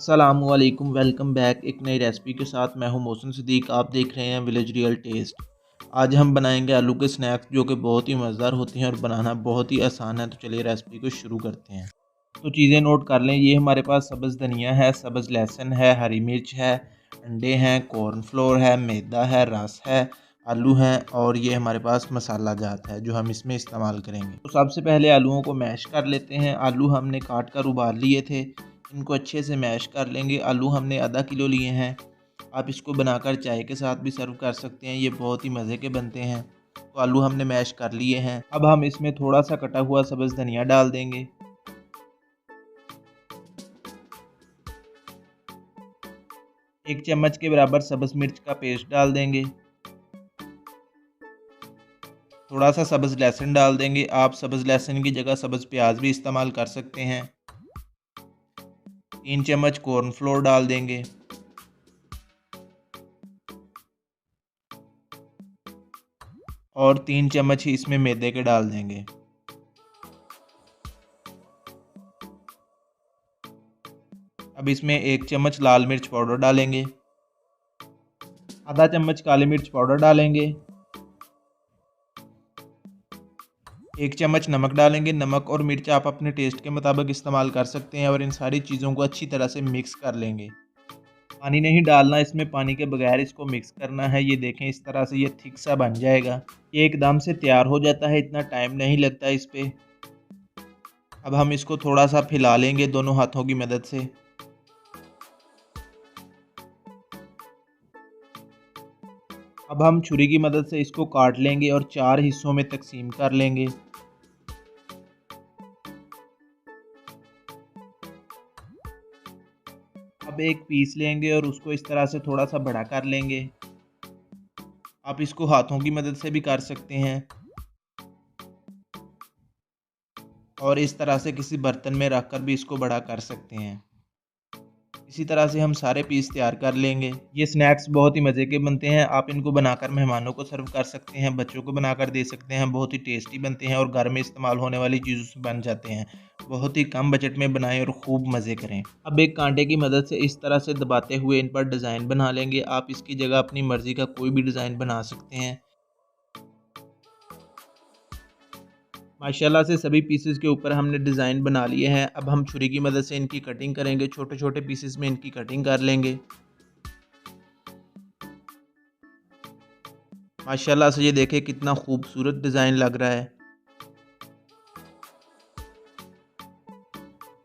अस्सलामुअलैकुम, welcome back एक नई रेसिपी के साथ। मैं हूं मोहसिन सिद्दीक। आप देख रहे हैं विलेज रियल टेस्ट। आज हम बनाएंगे आलू के स्नैक्स जो कि बहुत ही मज़ेदार होते हैं और बनाना बहुत ही आसान है। तो चलिए रेसिपी को शुरू करते हैं। तो चीज़ें नोट कर लें। ये हमारे पास सब्ज़ धनिया है, सब्ज़ लहसुन है, हरी मिर्च है, अंडे हैं, कॉर्नफ्लोर है, मैदा है, रस है, आलू हैं और ये हमारे पास मसाला जात है जो हम इसमें इस्तेमाल करेंगे। तो सबसे पहले आलूओं को मैश कर लेते हैं। आलू हमने काट कर उबाल लिए थे, इनको अच्छे से मैश कर लेंगे। आलू हमने आधा किलो लिए हैं। आप इसको बनाकर चाय के साथ भी सर्व कर सकते हैं, ये बहुत ही मज़े के बनते हैं। तो आलू हमने मैश कर लिए हैं। अब हम इसमें थोड़ा सा कटा हुआ सब्ज़ धनिया डाल देंगे। एक चम्मच के बराबर सब्ज़ मिर्च का पेस्ट डाल देंगे। थोड़ा सा सब्ज़ लहसुन डाल देंगे। आप सब्ज़ लहसुन की जगह सब्ज़ प्याज भी इस्तेमाल कर सकते हैं। 3 चम्मच कॉर्नफ्लोर डाल देंगे। और 3 चम्मच ही इसमें मैदे के डाल देंगे। अब इसमें 1 चम्मच लाल मिर्च पाउडर डालेंगे। आधा चम्मच काली मिर्च पाउडर डालेंगे। 1 चम्मच नमक डालेंगे। नमक और मिर्च आप अपने टेस्ट के मुताबिक इस्तेमाल कर सकते हैं और इन सारी चीज़ों को अच्छी तरह से मिक्स कर लेंगे। पानी नहीं डालना इसमें, पानी के बगैर इसको मिक्स करना है। ये देखें इस तरह से ये थिक सा बन जाएगा। ये एकदम से तैयार हो जाता है, इतना टाइम नहीं लगता इस पे। अब हम इसको थोड़ा सा फैला लेंगे दोनों हाथों की मदद से। अब हम छुरी की मदद से इसको काट लेंगे और 4 हिस्सों में तकसीम कर लेंगे। अब एक पीस लेंगे और उसको इस तरह से थोड़ा सा बड़ा कर लेंगे। आप इसको हाथों की मदद से भी कर सकते हैं और इस तरह से किसी बर्तन में रखकर भी इसको बड़ा कर सकते हैं। इसी तरह से हम सारे पीस तैयार कर लेंगे। ये स्नैक्स बहुत ही मज़े के बनते हैं। आप इनको बनाकर मेहमानों को सर्व कर सकते हैं, बच्चों को बनाकर दे सकते हैं। बहुत ही टेस्टी बनते हैं और घर में इस्तेमाल होने वाली चीज़ों से बन जाते हैं। बहुत ही कम बजट में बनाएं और खूब मज़े करें। अब एक कांटे की मदद से इस तरह से दबाते हुए इन पर डिज़ाइन बना लेंगे। आप इसकी जगह अपनी मर्ज़ी का कोई भी डिज़ाइन बना सकते हैं। माशाल्लाह से सभी पीसेस के ऊपर हमने डिज़ाइन बना लिए हैं। अब हम छुरी की मदद से इनकी कटिंग करेंगे। छोटे छोटे पीसेस में इनकी कटिंग कर लेंगे। माशाल्लाह से ये देखें कितना खूबसूरत डिज़ाइन लग रहा है।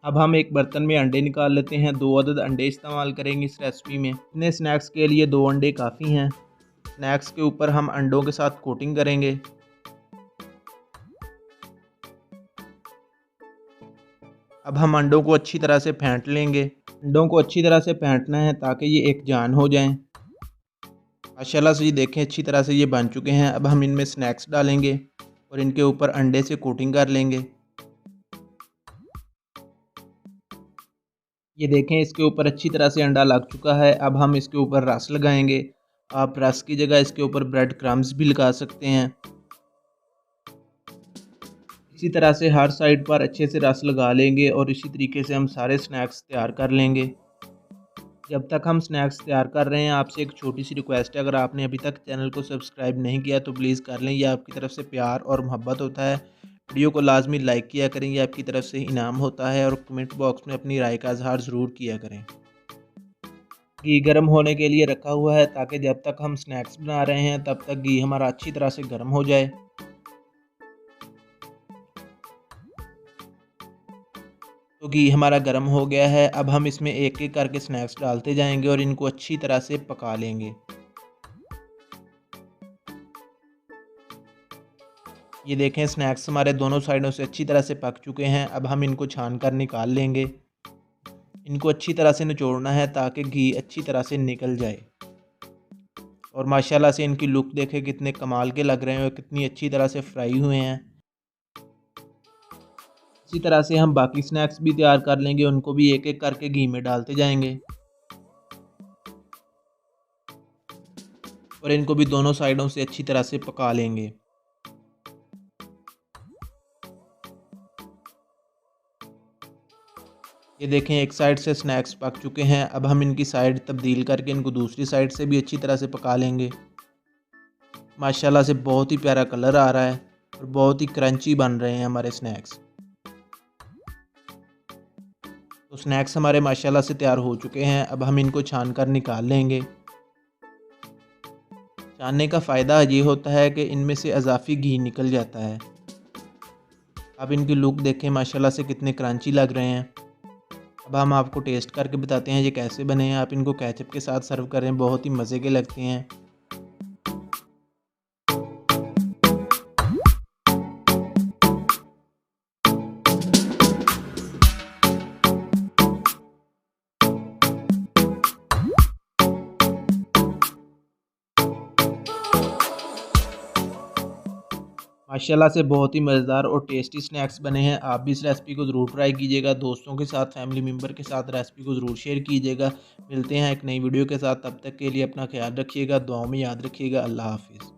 अब हम एक बर्तन में अंडे निकाल लेते हैं। 2 अदद अंडे इस्तेमाल करेंगे इस रेसिपी में। इतने स्नैक्स के लिए 2 अंडे काफ़ी हैं। स्नैक्स के ऊपर हम अंडों के साथ कोटिंग करेंगे। अब हम अंडों को अच्छी तरह से फेंट लेंगे। अंडों को अच्छी तरह से फेंटना है ताकि ये एक जान हो जाएं। माशाल्लाह से ये देखें अच्छी तरह से ये बन चुके हैं। अब हम इनमें स्नैक्स डालेंगे और इनके ऊपर अंडे से कोटिंग कर लेंगे। ये देखें इसके ऊपर अच्छी तरह से अंडा लग चुका है। अब हम इसके ऊपर रस लगाएंगे। आप रस की जगह इसके ऊपर ब्रेड क्रम्स भी लगा सकते हैं। इसी तरह से हर साइड पर अच्छे से रस लगा लेंगे और इसी तरीके से हम सारे स्नैक्स तैयार कर लेंगे। जब तक हम स्नैक्स तैयार कर रहे हैं आपसे एक छोटी सी रिक्वेस्ट है, अगर आपने अभी तक चैनल को सब्सक्राइब नहीं किया तो प्लीज़ कर लें। यह आपकी तरफ से प्यार और मोहब्बत होता है। वीडियो को लाजमी लाइक किया करें, यह आपकी तरफ से इनाम होता है। और कमेंट बॉक्स में अपनी राय का इजहार ज़रूर किया करें। घी गर्म होने के लिए रखा हुआ है ताकि जब तक हम स्नैक्स बना रहे हैं तब तक घी हमारा अच्छी तरह से गर्म हो जाए। तो घी हमारा गर्म हो गया है। अब हम इसमें एक एक करके स्नैक्स डालते जाएंगे और इनको अच्छी तरह से पका लेंगे। ये देखें स्नैक्स हमारे दोनों साइडों से अच्छी तरह से पक चुके हैं। अब हम इनको छान कर निकाल लेंगे। इनको अच्छी तरह से निचोड़ना है ताकि घी अच्छी तरह से निकल जाए। और माशाल्लाह से इनकी लुक देखें कितने कमाल के लग रहे हैं और कितनी अच्छी तरह से फ्राई हुए हैं। इसी तरह से हम बाकी स्नैक्स भी तैयार कर लेंगे। उनको भी एक एक करके घी में डालते जाएंगे और इनको भी दोनों साइडों से अच्छी तरह से पका लेंगे। ये देखें एक साइड से स्नैक्स पक चुके हैं। अब हम इनकी साइड तब्दील करके इनको दूसरी साइड से भी अच्छी तरह से पका लेंगे। माशाल्लाह से बहुत ही प्यारा कलर आ रहा है और बहुत ही क्रंची बन रहे हैं हमारे स्नैक्स। तो स्नैक्स हमारे माशाल्लाह से तैयार हो चुके हैं। अब हम इनको छान कर निकाल लेंगे। छानने का फ़ायदा ये होता है कि इनमें से इजाफी घी निकल जाता है। अब इनकी लुक देखें माशाल्लाह से कितने क्रंची लग रहे हैं। अब हम आपको टेस्ट करके बताते हैं ये कैसे बने हैं। आप इनको केचप के साथ सर्व करें, बहुत ही मज़े के लगते हैं। माशाल्लाह से बहुत ही मज़ेदार और टेस्टी स्नैक्स बने हैं। आप भी इस रेसिपी को ज़रूर ट्राई कीजिएगा। दोस्तों के साथ, फैमिली मेम्बर के साथ रेसिपी को ज़रूर शेयर कीजिएगा। मिलते हैं एक नई वीडियो के साथ, तब तक के लिए अपना ख्याल रखिएगा, दुआओं में याद रखिएगा। अल्लाह हाफ़िज़।